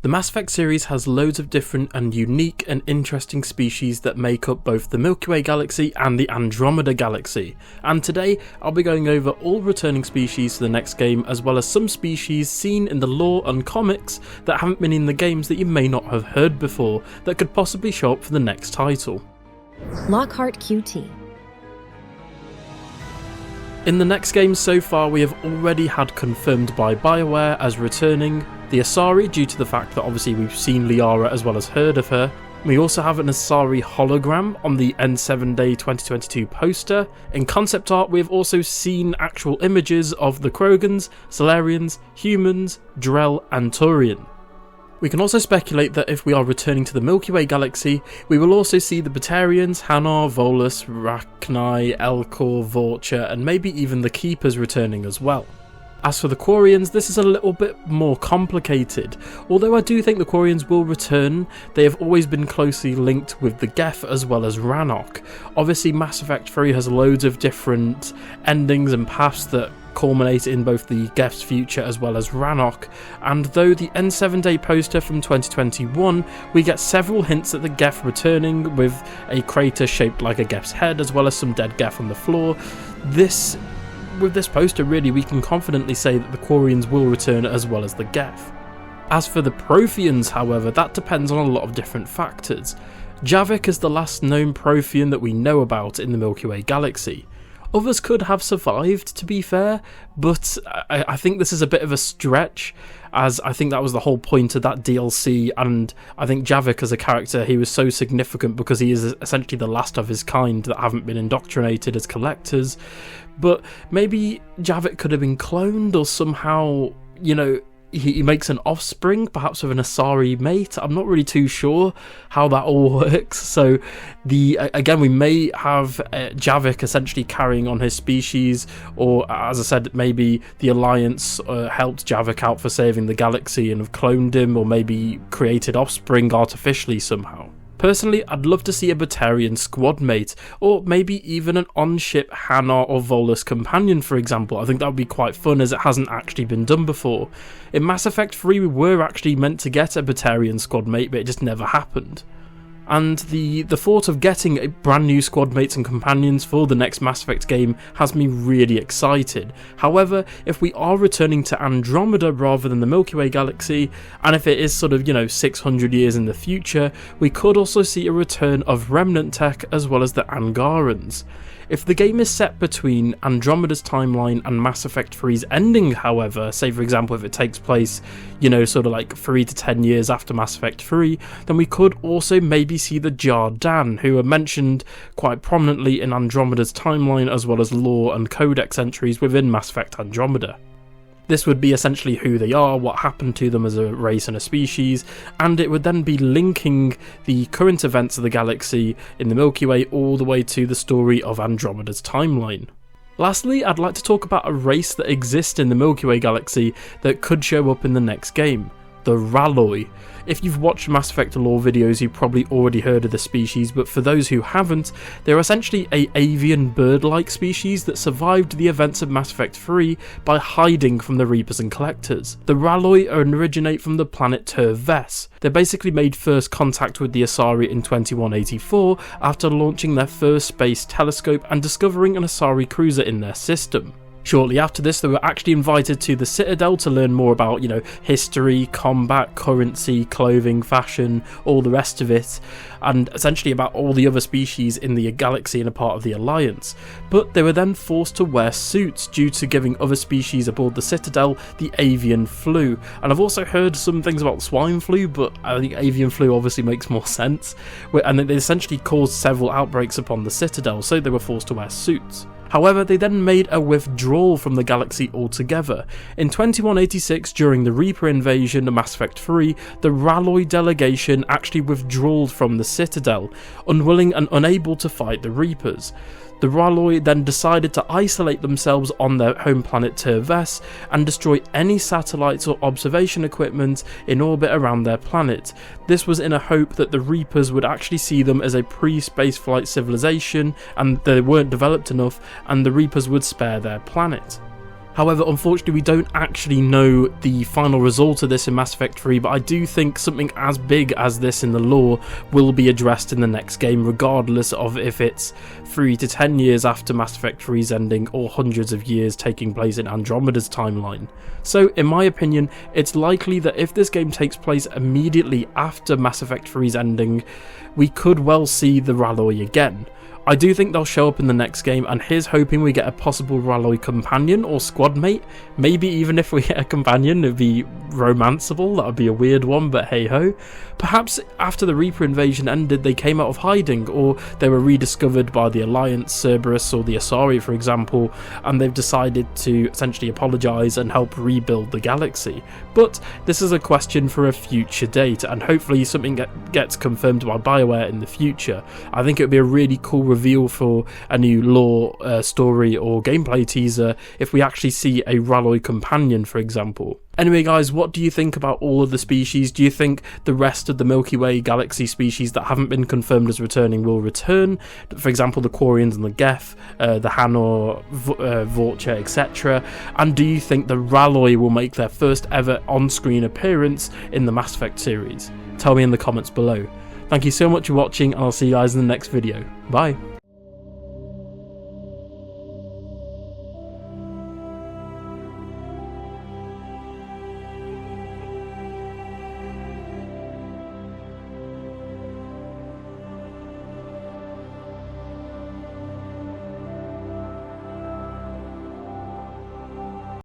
The Mass Effect series has loads of different and unique and interesting species that make up both the Milky Way galaxy and the Andromeda galaxy, and today I'll be going over all returning species to the next game, as well as some species seen in the lore and comics that haven't been in the games that you may not have heard before that could possibly show up for the next title. Lockhart QT. In the next game so far, we have already had confirmed by BioWare as returning the Asari, due to the fact that obviously we've seen Liara as well as heard of her. We also have an Asari hologram on the N7 Day 2022 poster. In concept art, we have also seen actual images of the Krogans, Solarians, humans, Drell and Turian. We can also speculate that if we are returning to the Milky Way galaxy, we will also see the Batarians, Hanar, Volus, Rachni, Elcor, Vorcha, and maybe even the Keepers returning as well. As for the Quarians, this is a little bit more complicated. Although I do think the Quarians will return, they have always been closely linked with the Geth as well as Rannoch. Obviously Mass Effect 3 has loads of different endings and paths that culminate in both the Geth's future as well as Rannoch, and though the N7 Day poster from 2021, we get several hints at the Geth returning, with a crater shaped like a Geth's head as well as some dead Geth on the floor. With this poster, really, we can confidently say that the Quarians will return as well as the Geth. As for the Protheans, however, that depends on a lot of different factors. Javik is the last known Prothean that we know about in the Milky Way galaxy. Others could have survived, to be fair, but I think this is a bit of a stretch, as I think that was the whole point of that DLC, and I think Javik as a character, he was so significant because he is essentially the last of his kind that haven't been indoctrinated as collectors. But maybe Javik could have been cloned, or somehow, he makes an offspring, perhaps with an Asari mate. I'm not really too sure how that all works. So again, we may have Javik essentially carrying on his species, or as I said, maybe the Alliance helped Javik out for saving the galaxy and have cloned him, or maybe created offspring artificially somehow. Personally, I'd love to see a Batarian squad mate, or maybe even an on-ship Hanar or Volus companion, for example. I think that would be quite fun, as it hasn't actually been done before. In Mass Effect 3, we were actually meant to get a Batarian squad mate, but it just never happened. And the thought of getting a brand new squad mates and companions for the next Mass Effect game has me really excited. However, if we are returning to Andromeda rather than the Milky Way galaxy, and if it is sort of 600 years in the future, we could also see a return of Remnant tech as well as the Angarans. If the game is set between Andromeda's timeline and Mass Effect 3's ending, however, say for example if it takes place, sort of like 3 to 10 years after Mass Effect 3, then we could also maybe see the Jardan, who are mentioned quite prominently in Andromeda's timeline as well as lore and codex entries within Mass Effect Andromeda. This would be essentially who they are, what happened to them as a race and a species, and it would then be linking the current events of the galaxy in the Milky Way all the way to the story of Andromeda's timeline. Lastly, I'd like to talk about a race that exists in the Milky Way galaxy that could show up in the next game: the Ralloi. If you've watched Mass Effect lore videos, you've probably already heard of the species, but for those who haven't, they're essentially an avian bird-like species that survived the events of Mass Effect 3 by hiding from the Reapers and Collectors. The Ralloi originate from the planet Ter-Ves. They basically made first contact with the Asari in 2184 after launching their first space telescope and discovering an Asari cruiser in their system. Shortly after this, they were actually invited to the Citadel to learn more about, history, combat, currency, clothing, fashion, all the rest of it, and essentially about all the other species in the galaxy and a part of the Alliance. But they were then forced to wear suits due to giving other species aboard the Citadel the avian flu. And I've also heard some things about swine flu, but I think avian flu obviously makes more sense. And they essentially caused several outbreaks upon the Citadel, so they were forced to wear suits. However, they then made a withdrawal from the galaxy altogether. In 2186, during the Reaper invasion of Mass Effect 3, the Ralloi delegation actually withdrew from the Citadel, unwilling and unable to fight the Reapers. The Ralloi then decided to isolate themselves on their home planet Ter-Ves and destroy any satellites or observation equipment in orbit around their planet. This was in a hope that the Reapers would actually see them as a pre-spaceflight civilization and they weren't developed enough, and the Reapers would spare their planet. However, unfortunately, we don't actually know the final result of this in Mass Effect 3, but I do think something as big as this in the lore will be addressed in the next game, regardless of if it's 3 to 10 years after Mass Effect 3's ending or hundreds of years taking place in Andromeda's timeline. So, in my opinion, it's likely that if this game takes place immediately after Mass Effect 3's ending, we could well see the Ralloy again. I do think they'll show up in the next game, and here's hoping we get a possible Ralloy companion or squad mate. Maybe even if we get a companion, it'd be romanceable. That would be a weird one, but hey ho. Perhaps after the Reaper invasion ended, they came out of hiding, or they were rediscovered by the Alliance, Cerberus, or the Asari, for example, and they've decided to essentially apologise and help rebuild the galaxy. But this is a question for a future date, and hopefully something gets confirmed by BioWare in the future. I think it would be a really cool reveal for a new lore story or gameplay teaser if we actually see a Ralloy companion, for example. Anyway guys, what do you think about all of the species? Do you think the rest of the Milky Way galaxy species that haven't been confirmed as returning will return? For example, the Quarians and the Geth, the Hanor, Vorcha, etc. And do you think the Ralloy will make their first ever on-screen appearance in the Mass Effect series? Tell me in the comments below. Thank you so much for watching, and I'll see you guys in the next video. Bye!